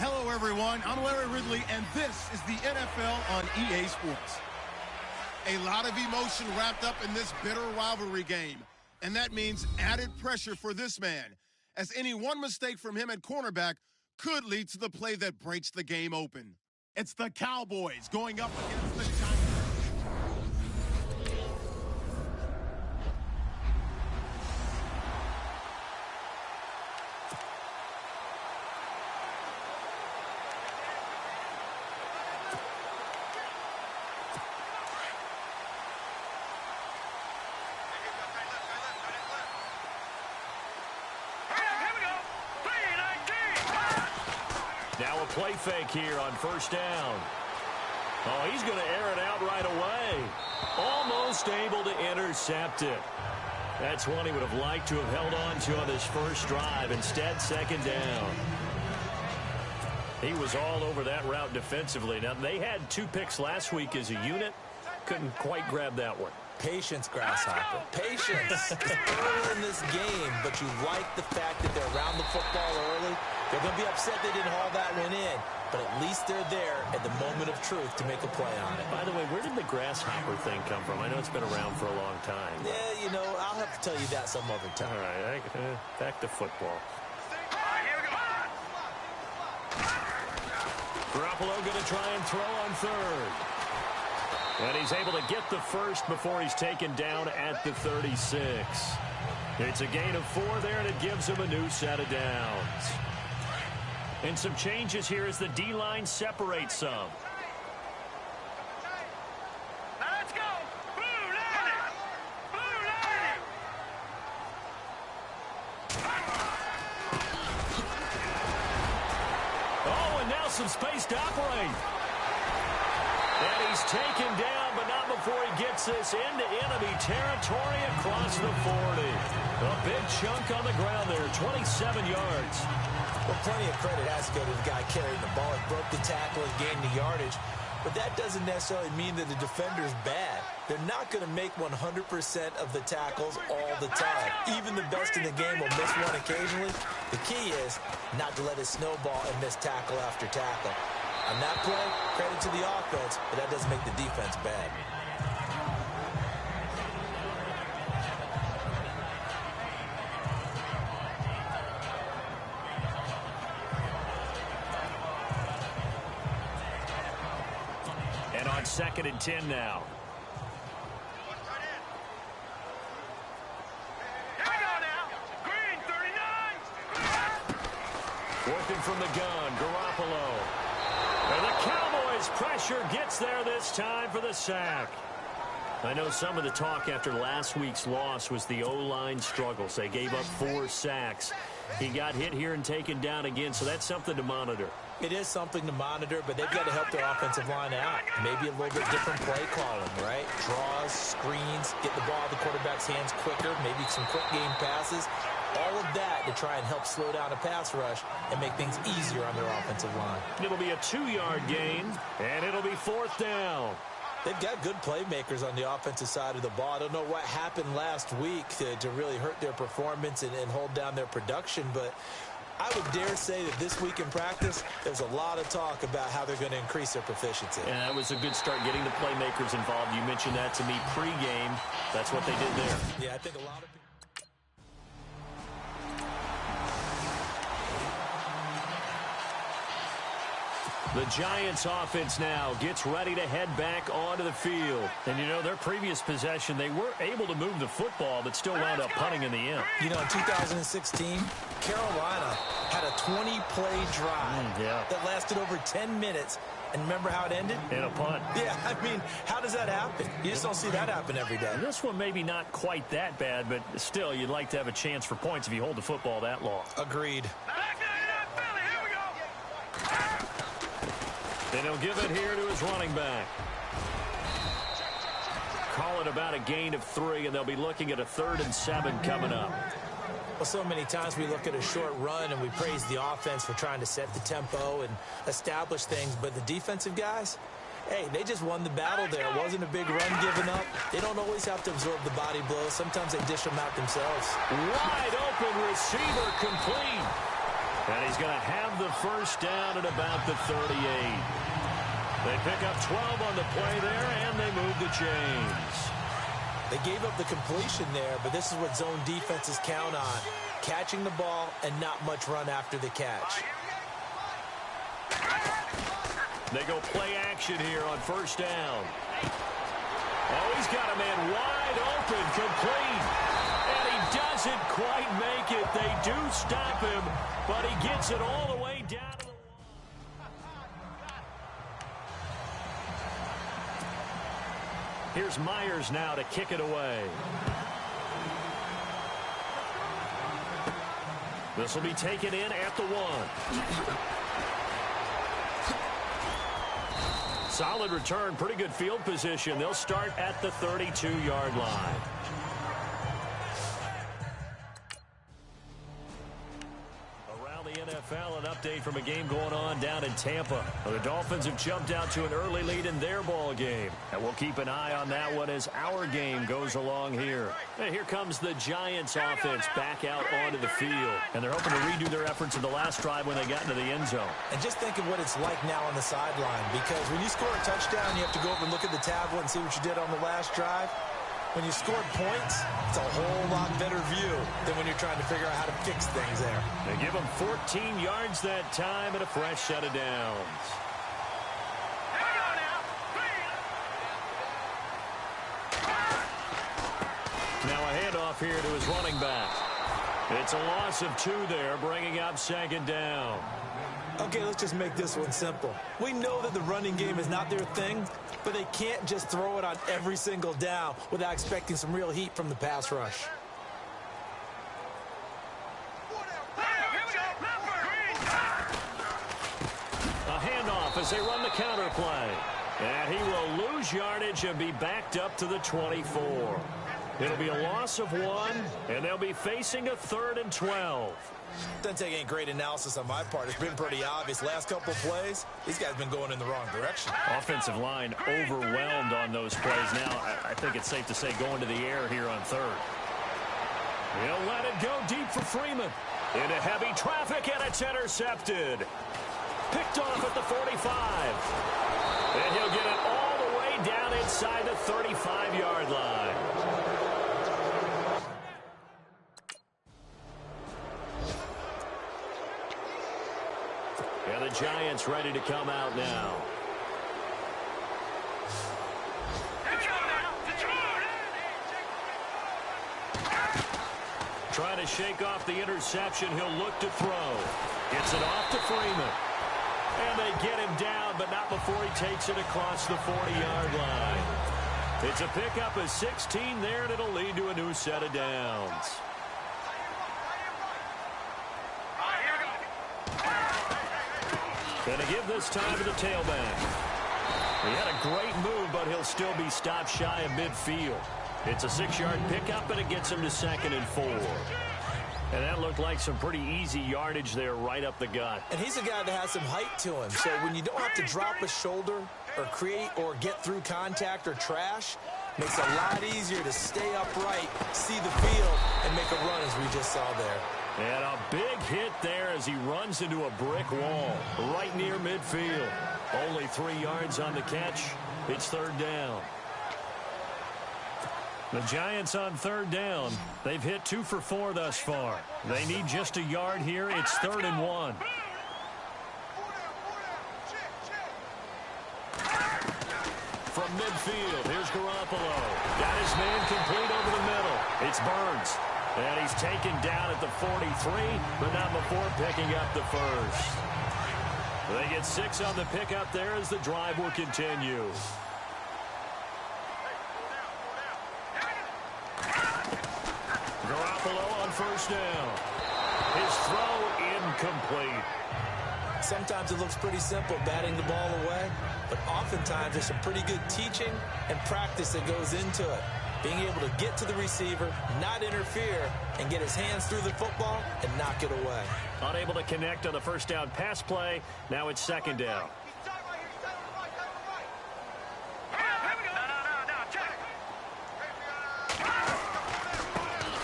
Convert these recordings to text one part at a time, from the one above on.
Hello, everyone. I'm Larry Ridley, and this is the NFL on EA Sports. A lot of emotion wrapped up in this bitter rivalry game, and that means added pressure for this man, as any one mistake from him at cornerback could lead to the play that breaks the game open. It's the Cowboys going up against the Giants. Now a play fake here on first down. Oh, he's going to air it out right away. Almost able to intercept it. That's one he would have liked to have held on to on his first drive. Instead, second down. He was all over that route defensively. Now, they had 2 picks last week as a unit. Couldn't quite grab that one. Patience, Grasshopper. Patience. It's early in this game, but you like the fact that they're around the football early. They're going to be upset they didn't haul that one in, but at least they're there at the moment of truth to make a play on it. By the way, where did the grasshopper thing come from? I know it's been around for a long time. Yeah, you know, I'll have to tell you that some other time. All right, back to football. Garoppolo going to try and throw on third. And he's able to get the first before he's taken down at the 36. It's a gain of 4 there, and it gives him a new set of downs. And some changes here as the D-line separates some. Now let's go! Blue line! Blue line! Oh, and now some space to operate. And he's taken down, but not before he gets this into enemy territory across the 40. A big chunk on the ground there, 27 yards. Well, plenty of credit has to go to the guy carrying the ball. He broke the tackle and gained the yardage. But that doesn't necessarily mean that the defender's bad. They're not going to make 100% of the tackles all the time. Even the best in the game will miss one occasionally. The key is not to let it snowball and miss tackle after tackle. On that play, credit to the offense, but that doesn't make the defense bad. And on 2nd and 10 now. Working from the gun, Garoppolo. And the Cowboys' pressure gets there this time for the sack. I know some of the talk after last week's loss was the O-line struggles. They gave up 4 sacks. He got hit here and taken down again, so that's something to monitor. It is something to monitor, but they've got to help their offensive line out. Maybe a little bit different play calling, right? Draws, screens, get the ball out of the quarterback's hands quicker, maybe some quick game passes. All of that to try and help slow down a pass rush and make things easier on their offensive line. It'll be a 2-yard gain, and it'll be 4th down. They've got good playmakers on the offensive side of the ball. I don't know what happened last week to really hurt their performance and hold down their production, but I would dare say that this week in practice, there's a lot of talk about how they're going to increase their proficiency. And that was a good start, getting the playmakers involved. You mentioned that to me pregame. That's what they did there. Yeah, I think a lot of people. The Giants offense now gets ready to head back onto the field. And, you know, their previous possession, they were able to move the football, but still wound up punting in the end. You know, in 2016, Carolina had a 20-play drive that lasted over 10 minutes. And remember how it ended? In a punt. Yeah, I mean, how does that happen? You just don't see that happen every day. And this one maybe not quite that bad, but still, you'd like to have a chance for points if you hold the football that long. Agreed. And he'll give it here to his running back. Call it about a gain of 3, and they'll be looking at a 3rd and 7 coming up. Well, so many times we look at a short run and we praise the offense for trying to set the tempo and establish things, but the defensive guys, hey, they just won the battle there. It wasn't a big run given up. They don't always have to absorb the body blows. Sometimes they dish them out themselves. Wide open receiver complete. And he's going to have the first down at about the 38. They pick up 12 on the play there, and they move the chains. They gave up the completion there, but this is what zone defenses count on. Catching the ball and not much run after the catch. They go play action here on first down. Oh, he's got a man wide open, complete. And he doesn't quite make it. They do stop him, but he gets it all the way down to the line. Here's Myers now to kick it away. This will be taken in at the 1. Solid return, pretty good field position. They'll start at the 32-yard line. NFL, an update from a game going on down in Tampa. Well, the Dolphins have jumped out to an early lead in their ball game, and we'll keep an eye on that one as our game goes along here. And here comes the Giants offense back out onto the field, and they're hoping to redo their efforts in the last drive when they got into the end zone. And just think of what it's like now on the sideline, because when you score a touchdown, you have to go over and look at the tablet and see what you did on the last drive. When you scored points, it's a whole lot better view than when you're trying to figure out how to fix things there. They give them 14 yards that time and a fresh set of downs. Now a handoff here to his running back. It's a loss of 2 there, bringing up 2nd down. Okay, let's just make this one simple. We know that the running game is not their thing, but they can't just throw it on every single down without expecting some real heat from the pass rush. A handoff as they run the counter play. And he will lose yardage and be backed up to the 24. It'll be a loss of 1, and they'll be facing a 3rd and 12. Doesn't take any great analysis on my part. It's been pretty obvious. Last couple of plays, these guys have been going in the wrong direction. Offensive line overwhelmed on those plays. Now, I think it's safe to say going to the air here on 3rd. He'll let it go deep for Freeman. Into heavy traffic, and it's intercepted. Picked off at the 45. And he'll get it all the way down inside the 35-yard line. And the Giants ready to come out now. Trying to shake off the interception. He'll look to throw. Gets it off to Freeman. And they get him down, but not before he takes it across the 40-yard line. It's a pickup of 16 there, and it'll lead to a new set of downs. Going to give this time to the tailback. He had a great move, but he'll still be stopped shy of midfield. It's a 6-yard pickup, and it gets him to 2nd and 4. And that looked like some pretty easy yardage there right up the gut. And he's a guy that has some height to him. So when you don't have to drop a shoulder or create or get through contact or trash, makes it a lot easier to stay upright, see the field, and make a run as we just saw there. And a big hit there as he runs into a brick wall right near midfield. Only 3 yards on the catch. It's third down. The Giants on third down. They've hit 2 for 4 thus far. They need just a yard here. It's 3rd and 1. From midfield, here's Garoppolo. Got his man complete over the middle. It's Burns. And he's taken down at the 43, but not before picking up the first. They get 6 on the pickup there as the drive will continue. Garoppolo on first down. His throw incomplete. Sometimes it looks pretty simple, batting the ball away, but oftentimes there's some pretty good teaching and practice that goes into it. Being able to get to the receiver, not interfere, and get his hands through the football and knock it away. Unable to connect on the first down pass play. Now it's second down.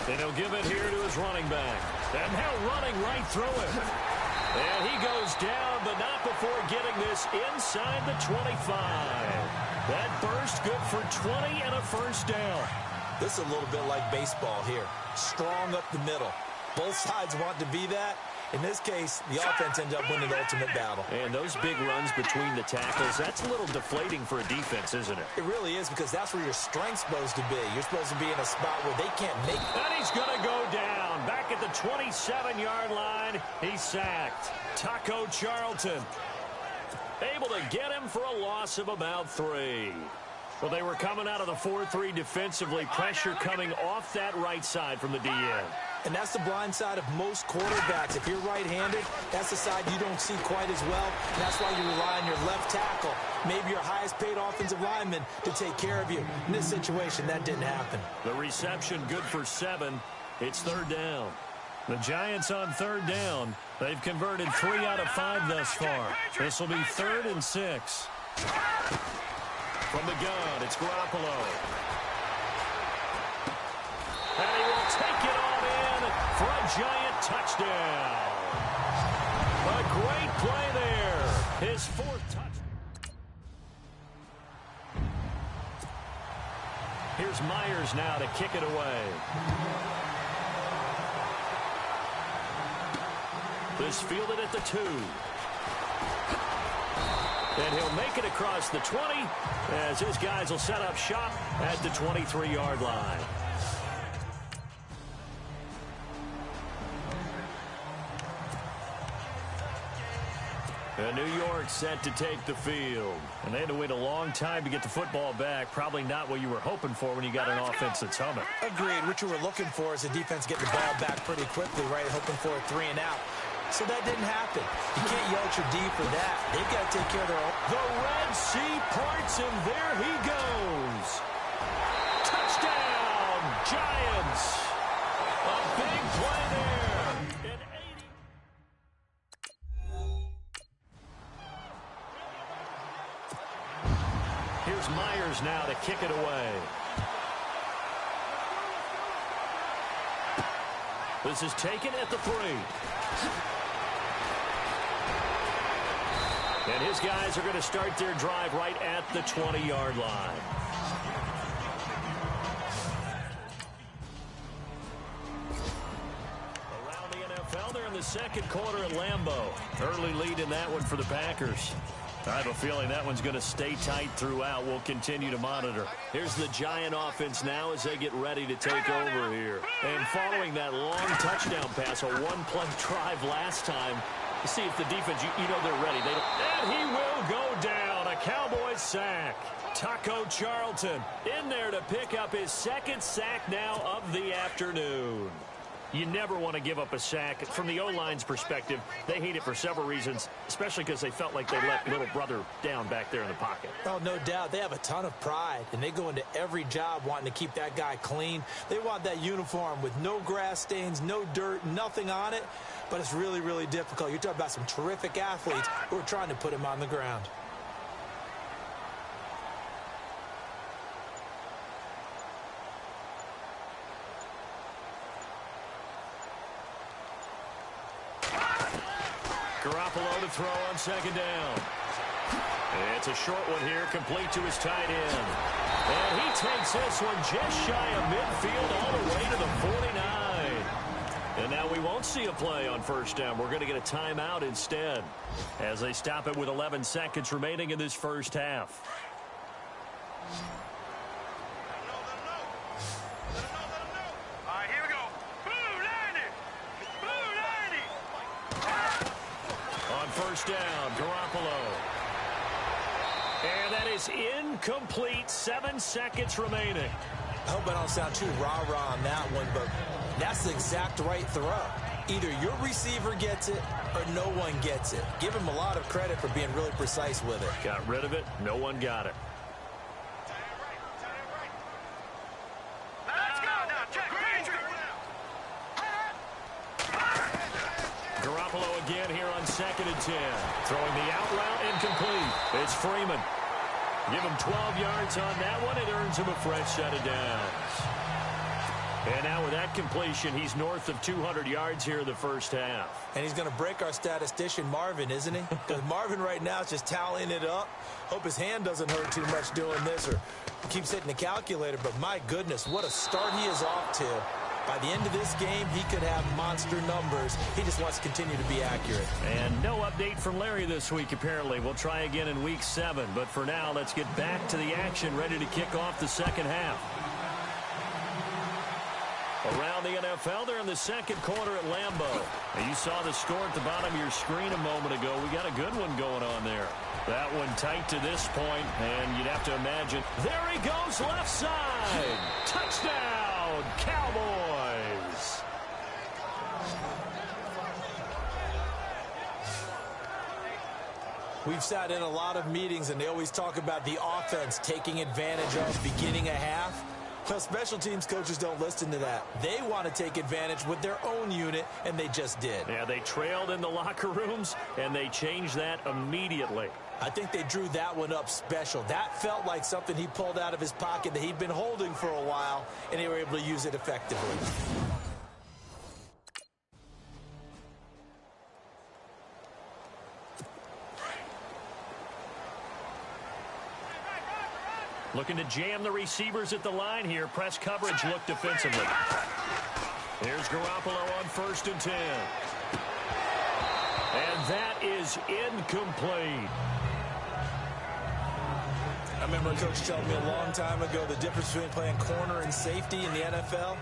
And he'll give it here to his running back. And now running right through him. And he goes down, but not before getting this inside the 25. That burst good for 20 and a first down. This is a little bit like baseball here. Strong up the middle. Both sides want to be that. In this case, the offense ends up winning the ultimate battle. And those big runs between the tackles, that's a little deflating for a defense, isn't it? It really is, because that's where your strength's supposed to be. You're supposed to be in a spot where they can't make it. And he's going to go down. Back at the 27-yard line, he's sacked. Taco Charlton able to get him for a loss of about 3. Well, they were coming out of the 4-3 defensively. Pressure coming off that right side from the DN. And that's the blind side of most quarterbacks. If you're right-handed, that's the side you don't see quite as well. And that's why you rely on your left tackle, maybe your highest-paid offensive lineman, to take care of you. In this situation, that didn't happen. The reception good for 7. It's third down. The Giants on third down. They've converted 3 out of 5 thus far. This will be 3rd and 6. From the gun, it's Garoppolo. And he will take it on in for a Giant touchdown. A great play there. His 4th touchdown. Here's Myers now to kick it away. This fielded at the 2. And he'll make it across the 20 as his guys will set up shop at the 23-yard line. And New York set to take the field. And they had to wait a long time to get the football back. Probably not what you were hoping for when you got an offense that's humming. Agreed. What you were looking for is the defense getting the ball back pretty quickly, right? Hoping for a 3 and out. So that didn't happen. You can't yell at your D for that. They've got to take care of their own. The Red Sea parts, and there he goes. Touchdown, Giants. A big play there. An 80. Here's Myers now to kick it away. This is taken at the 3. And his guys are going to start their drive right at the 20-yard line. Around the NFL, they're in the second quarter at Lambeau. Early lead in that one for the Packers. I have a feeling that one's going to stay tight throughout. We'll continue to monitor. Here's the Giant offense now as they get ready to take over here. And following that long touchdown pass, a one-play drive last time, to see if the defense, you know they're ready. And he will go down. A Cowboys sack. Taco Charlton in there to pick up his 2nd sack now of the afternoon. You never want to give up a sack. From the O-line's perspective, they hate it for several reasons, especially because they felt like they let little brother down back there in the pocket. Oh, no doubt. They have a ton of pride, and they go into every job wanting to keep that guy clean. They want that uniform with no grass stains, no dirt, nothing on it, but it's really, really difficult. You're talking about some terrific athletes who are trying to put him on the ground. Garoppolo to throw on second down. It's a short one here, complete to his tight end. And he takes this one just shy of midfield all the way to the 49. And now we won't see a play on first down. We're going to get a timeout instead as they stop it with 11 seconds remaining in this first half. All right, here we go. Blue 90. On first down, Garoppolo. And that is incomplete. 7 seconds remaining. I hope I don't sound too rah-rah on that one, but that's the exact right throw. Either your receiver gets it or no one gets it. Give him a lot of credit for being really precise with it. Got rid of it. No one got it. Let's go. Now, check. Garoppolo again here on 2nd and 10. Throwing the out route incomplete. It's Freeman. Give him 12 yards on that one. It earns him a fresh set of downs. And now with that completion, he's north of 200 yards here in the first half. And he's going to break our statistician Marvin, isn't he? Because Marvin right now is just tallying it up. Hope his hand doesn't hurt too much doing this or keeps hitting the calculator. But my goodness, what a start he is off to. By the end of this game, he could have monster numbers. He just wants to continue to be accurate. And no update from Larry this week, apparently. We'll try again in Week 7. But for now, let's get back to the action, ready to kick off the second half. Around the NFL, they're in the second quarter at Lambeau. Now, you saw the score at the bottom of your screen a moment ago. We got a good one going on there. That one tight to this point, and you'd have to imagine. There he goes, left side. Touchdown, Cowboys. We've sat in a lot of meetings, and they always talk about the offense taking advantage of beginning a half. Well, special teams coaches don't listen to that. They want to take advantage with their own unit, and they just did. Yeah, they trailed in the locker rooms, and they changed that immediately. I think they drew that one up special. That felt like something he pulled out of his pocket that he'd been holding for a while, and they were able to use it effectively. Looking to jam the receivers at the line here. Press coverage look defensively. Here's Garoppolo on 1st and 10. And that is incomplete. I remember a coach telling me a long time ago the difference between playing corner and safety in the NFL.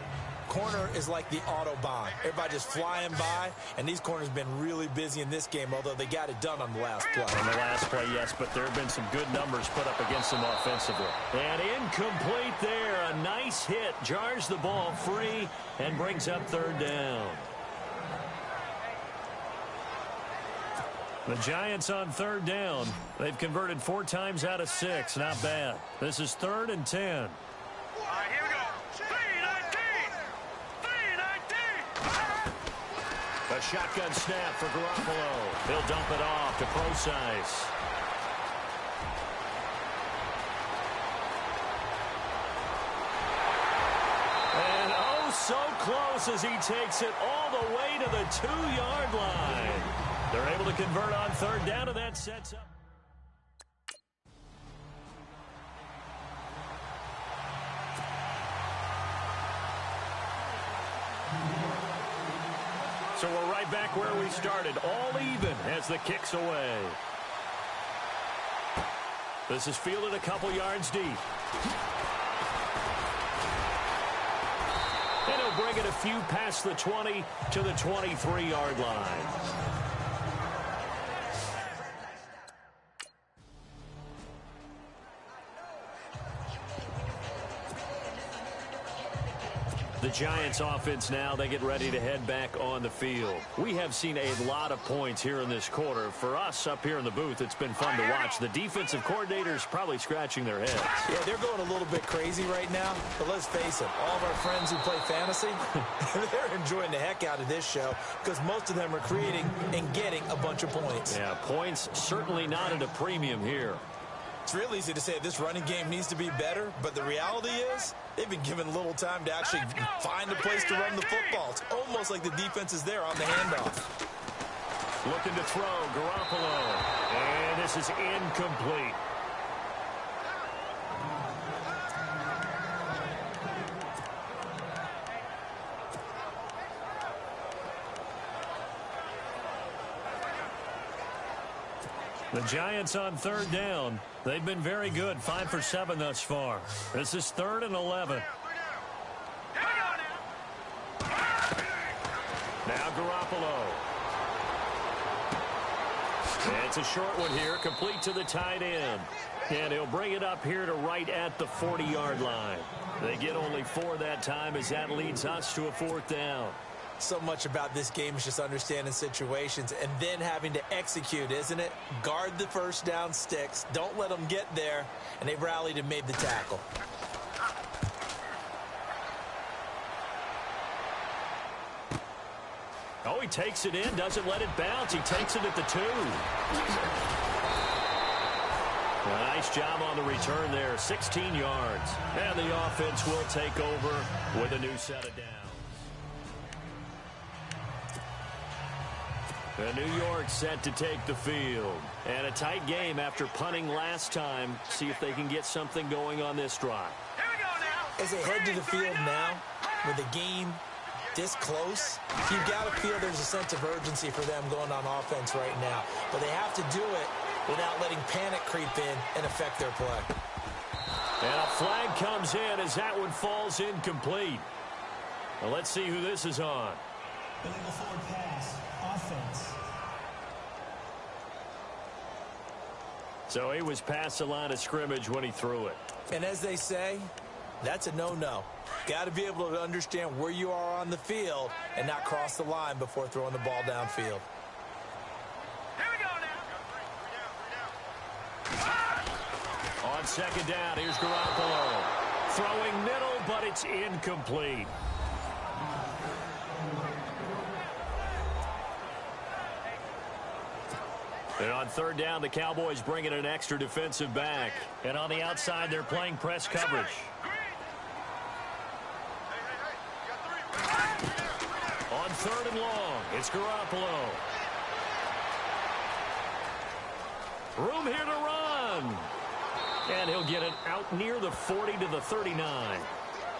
Corner is like the Autobahn. Everybody just flying by, and these corners have been really busy in this game, although they got it done on the last play. On the last play, yes, but there have been some good numbers put up against them offensively. And incomplete there. A nice hit. Jars the ball free and brings up 3rd down. The Giants on 3rd down. They've converted 4 times out of 6. Not bad. This is 3rd and 10. All right, here we go. 3-19. A shotgun snap for Garoppolo. He'll dump it off to Procise. And oh, so close as he takes it all the way to the 2-yard line. They're able to convert on 3rd down, and that sets up. So we're right back where we started, all even as the kick's away. This is fielded a couple yards deep. And he'll bring it a few past the 20 to the 23-yard line. The Giants offense now, they get ready to head back on the field. We have seen a lot of points here in this quarter. For us up here in the booth, it's been fun to watch. The defensive coordinators probably scratching their heads. Yeah, they're going a little bit crazy right now, but let's face it, all of our friends who play fantasy, they're enjoying the heck out of this show because most of them are creating and getting a bunch of points. Yeah, points certainly not at a premium here. It's real easy to say this running game needs to be better, but the reality is they've been given little time to actually find a place to run the football. It's almost like the defense is there on the handoff. Looking to throw, Garoppolo. And this is incomplete. The Giants on third down. They've been very good, 5 for 7 thus far. This is 3rd and 11. Now Garoppolo. It's a short one here, complete to the tight end. And he'll bring it up here to right at the 40-yard line. They get only 4 that time as that leads us to a 4th down. So much about this game is just understanding situations and then having to execute, isn't it? Guard the first down sticks. Don't let them get there. And they rallied and made the tackle. Oh, he takes it in, doesn't let it bounce. He takes it at the 2. Nice job on the return there, 16 yards. And the offense will take over with a new set of downs. And New York set to take the field. And a tight game after punting last time. See if they can get something going on this drive. Here we go now. As they head to the field now, with the game this close, you've got to feel there's a sense of urgency for them going on offense right now. But they have to do it without letting panic creep in and affect their play. And a flag comes in as that one falls incomplete. Well, let's see who this is on. Illegal forward pass, offense. So he was past the line of scrimmage when he threw it. And as they say, that's a no-no. Got to be able to understand where you are on the field and not cross the line before throwing the ball downfield. Here we go now. On second down, here's Garoppolo. Throwing middle, but it's incomplete. And on third down, the Cowboys bring in an extra defensive back. And on the outside, they're playing press coverage. On third and long, it's Garoppolo. Room here to run. And he'll get it out near the 40 to the 39.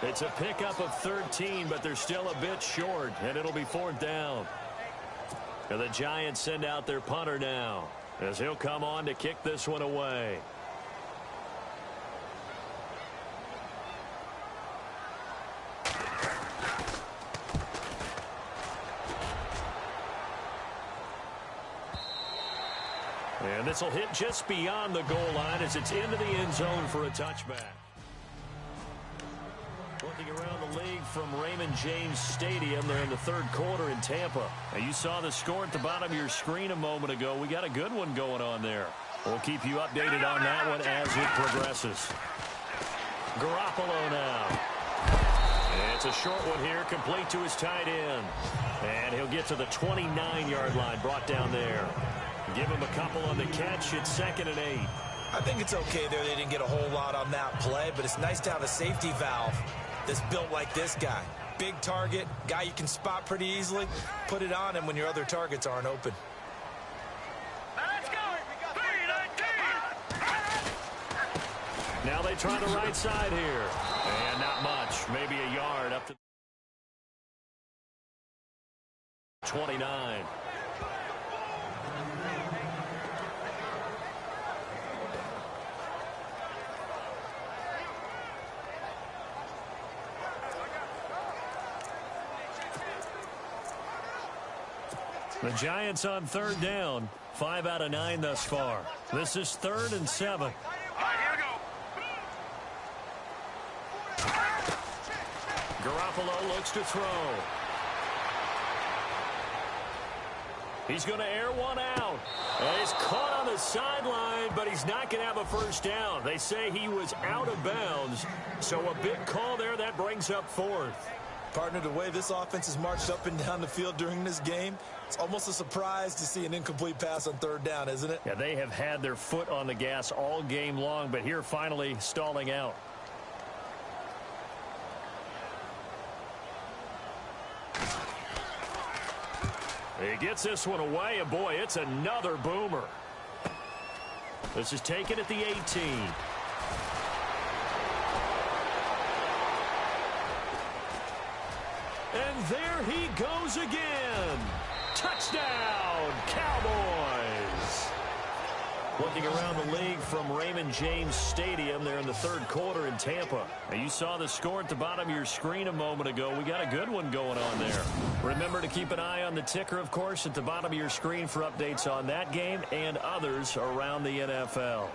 It's a pickup of 13, but they're still a bit short, and it'll be 4th down. And the Giants send out their punter now, as he'll come on to kick this one away. And this will hit just beyond the goal line as it's into the end zone for a touchback. Looking around the league from Raymond James Stadium, they're in the 3rd quarter in Tampa. Now, you saw the score at the bottom of your screen a moment ago. We got a good one going on there. We'll keep you updated on that one as it progresses. Garoppolo now. It's a short one here, complete to his tight end. And he'll get to the 29-yard line, brought down there. Give him a couple on the catch. It's 2nd and 8. I think it's okay there. They didn't get a whole lot on that play, but it's nice to have a safety valve that's built like this guy. Big target, guy you can spot pretty easily. Put it on him when your other targets aren't open. Now let's go. 3-19. Now they try the right side here. And not much. Maybe a yard up to 29. The Giants on third down. 5 out of 9 thus far. This is 3rd and 7. All right, here we go. Garoppolo looks to throw. He's going to air one out. And he's caught on the sideline, but he's not going to have a first down. They say he was out of bounds. So a big call there. That brings up 4th. Partner, the way this offense has marched up and down the field during this game, it's almost a surprise to see an incomplete pass on third down, isn't it? Yeah, they have had their foot on the gas all game long, but here finally stalling out. He gets this one away, and boy, it's another boomer. This is taken at the 18. And there he goes again. Touchdown, Cowboys. Looking around the league from Raymond James Stadium there in the third quarter in Tampa. Now, you saw the score at the bottom of your screen a moment ago. We got a good one going on there. Remember to keep an eye on the ticker, of course, at the bottom of your screen for updates on that game and others around the NFL.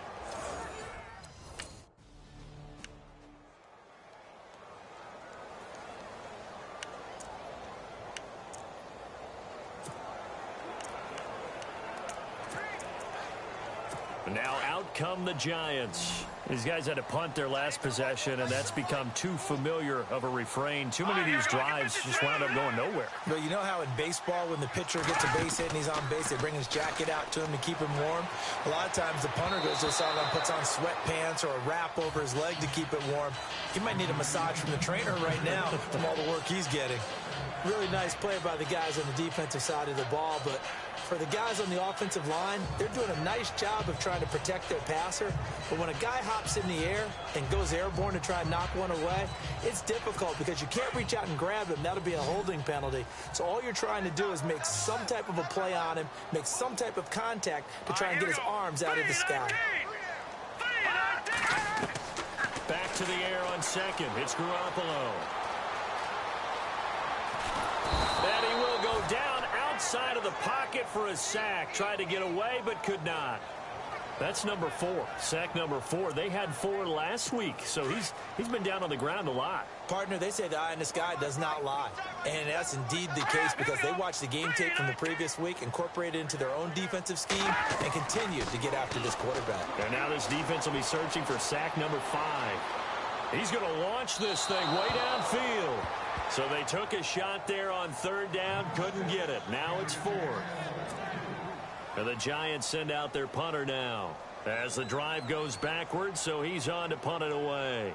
Now out come the Giants. These guys had to punt their last possession, and that's become too familiar of a refrain. Too many of these drives just wound up going nowhere. But you know how in baseball, when the pitcher gets a base hit and he's on base, they bring his jacket out to him to keep him warm? A lot of times the punter goes to the sideline, puts on sweatpants or a wrap over his leg to keep it warm. He might need a massage from the trainer right now from all the work he's getting. Really nice play by the guys on the defensive side of the ball, but for the guys on the offensive line, they're doing a nice job of trying to protect their passer. But when a guy hops in the air and goes airborne to try and knock one away, it's difficult because you can't reach out and grab him. That'll be a holding penalty. So all you're trying to do is make some type of a play on him, make some type of contact to try and get his arms out of the sky. Back to the air on second. It's Garoppolo. And he will go down outside of the pocket for a sack. Tried to get away, but could not. That's number 4. Sack number 4. They had 4 last week, so he's been down on the ground a lot. Partner, they say the eye in the sky does not lie. And that's indeed the case because they watched the game tape from the previous week, incorporated it into their own defensive scheme, and continued to get after this quarterback. And now this defense will be searching for sack number 5. He's going to launch this thing way downfield. So they took a shot there on third down, couldn't get it. Now it's 4. And the Giants send out their punter now as the drive goes backwards, so he's on to punt it away.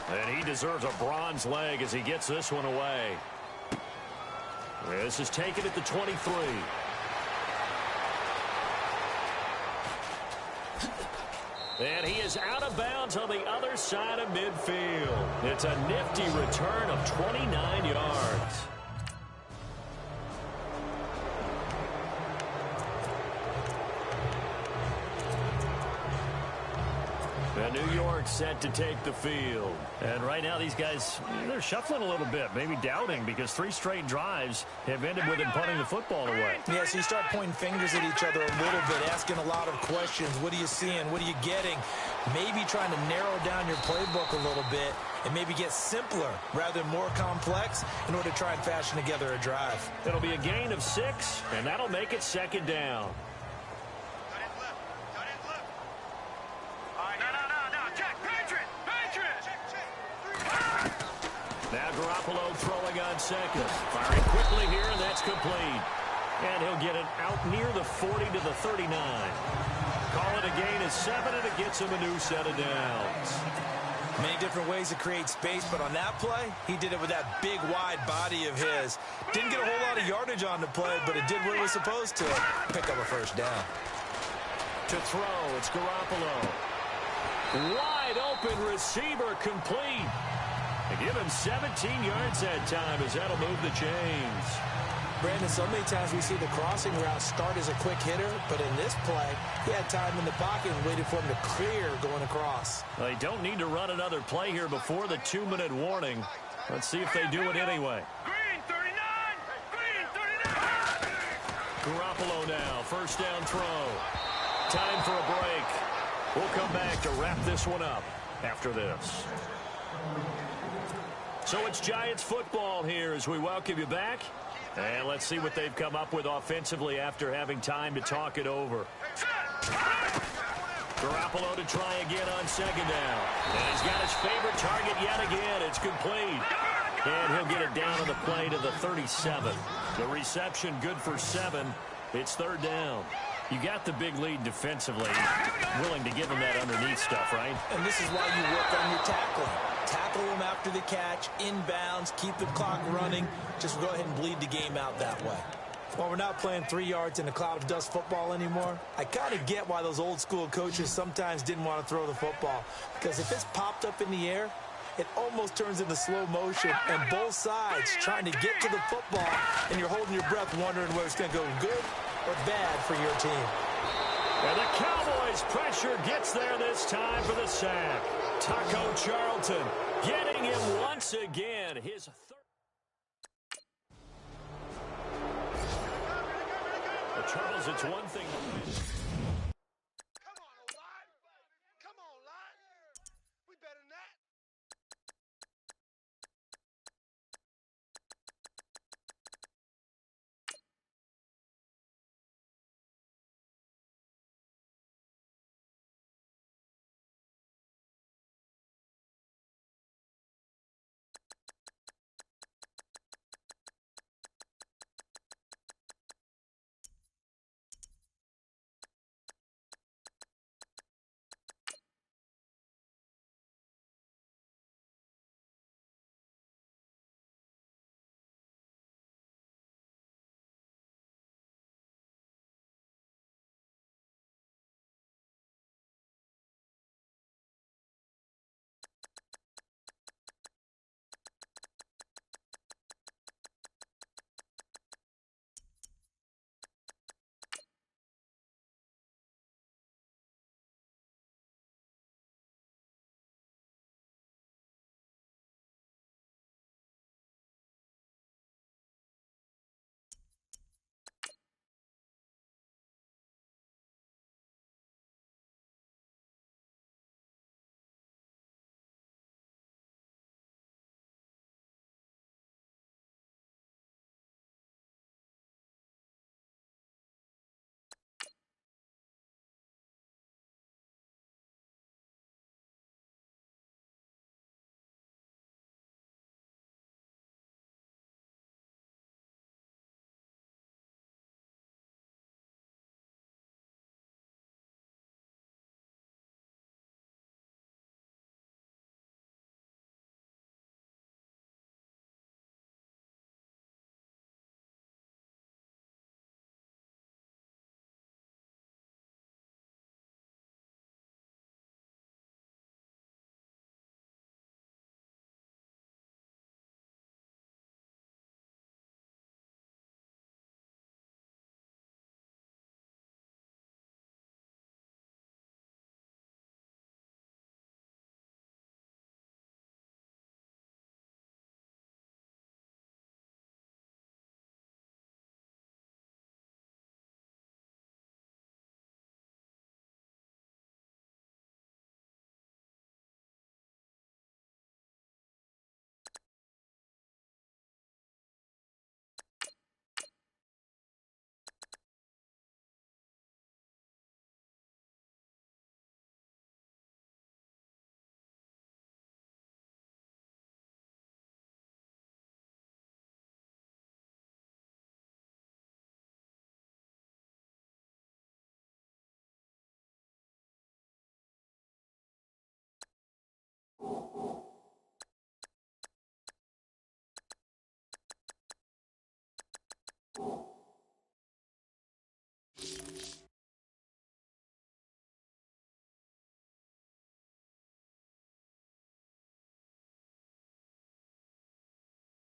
And he deserves a bronze leg as he gets this one away. This is taken at the 23. And he is out of bounds on the other side of midfield. It's a nifty return of 29 yards. And New York set to take the field. And right now these guys, they're shuffling a little bit, maybe doubting, because 3 straight drives have ended with him punting the football away. Yeah, so you start pointing fingers at each other a little bit, asking a lot of questions. What are you seeing? What are you getting? Maybe trying to narrow down your playbook a little bit and maybe get simpler rather than more complex in order to try and fashion together a drive. It'll be a gain of 6, and that'll make it second down. Now Garoppolo throwing on second. Firing quickly here, and that's complete. And he'll get it out near the 40 to the 39. Call it a gain of 7, and it gets him a new set of downs. Many different ways to create space, but on that play, he did it with that big, wide body of his. Didn't get a whole lot of yardage on the play, but it did what it was supposed to. Pick up a first down. To throw, it's Garoppolo. Wide open receiver, complete. And give him 17 yards that time as that'll move the chains. Brandon, so many times we see the crossing route start as a quick hitter, but in this play, he had time in the pocket and waited for him to clear going across. They don't need to run another play here before the 2-minute warning. Let's see if they do it anyway. Green 39! Green 39! Garoppolo now, first down throw. Time for a break. We'll come back to wrap this one up after this. So it's Giants football here as we welcome you back. And let's see what they've come up with offensively after having time to talk it over. Garoppolo to try again on second down. And he's got his favorite target yet again. It's complete. And he'll get it down on the play to the 37. The reception good for 7. It's third down. You got the big lead defensively. Willing to give him that underneath stuff, right? And this is why you work on your tackling. Tackle them after the catch, inbounds, keep the clock running. Just go ahead and bleed the game out that way. While we're not playing 3 yards in a cloud of dust football anymore, I kind of get why those old school coaches sometimes didn't want to throw the football. Because if it's popped up in the air, it almost turns into slow motion, and both sides trying to get to the football, and you're holding your breath wondering whether it's going to go good or bad for your team. And the Cowboys' pressure gets there this time for the sack. Taco Charlton getting him once again. His third. Well, Charles, it's one thing to win. Come on, O-line. Come on, line. We better than that.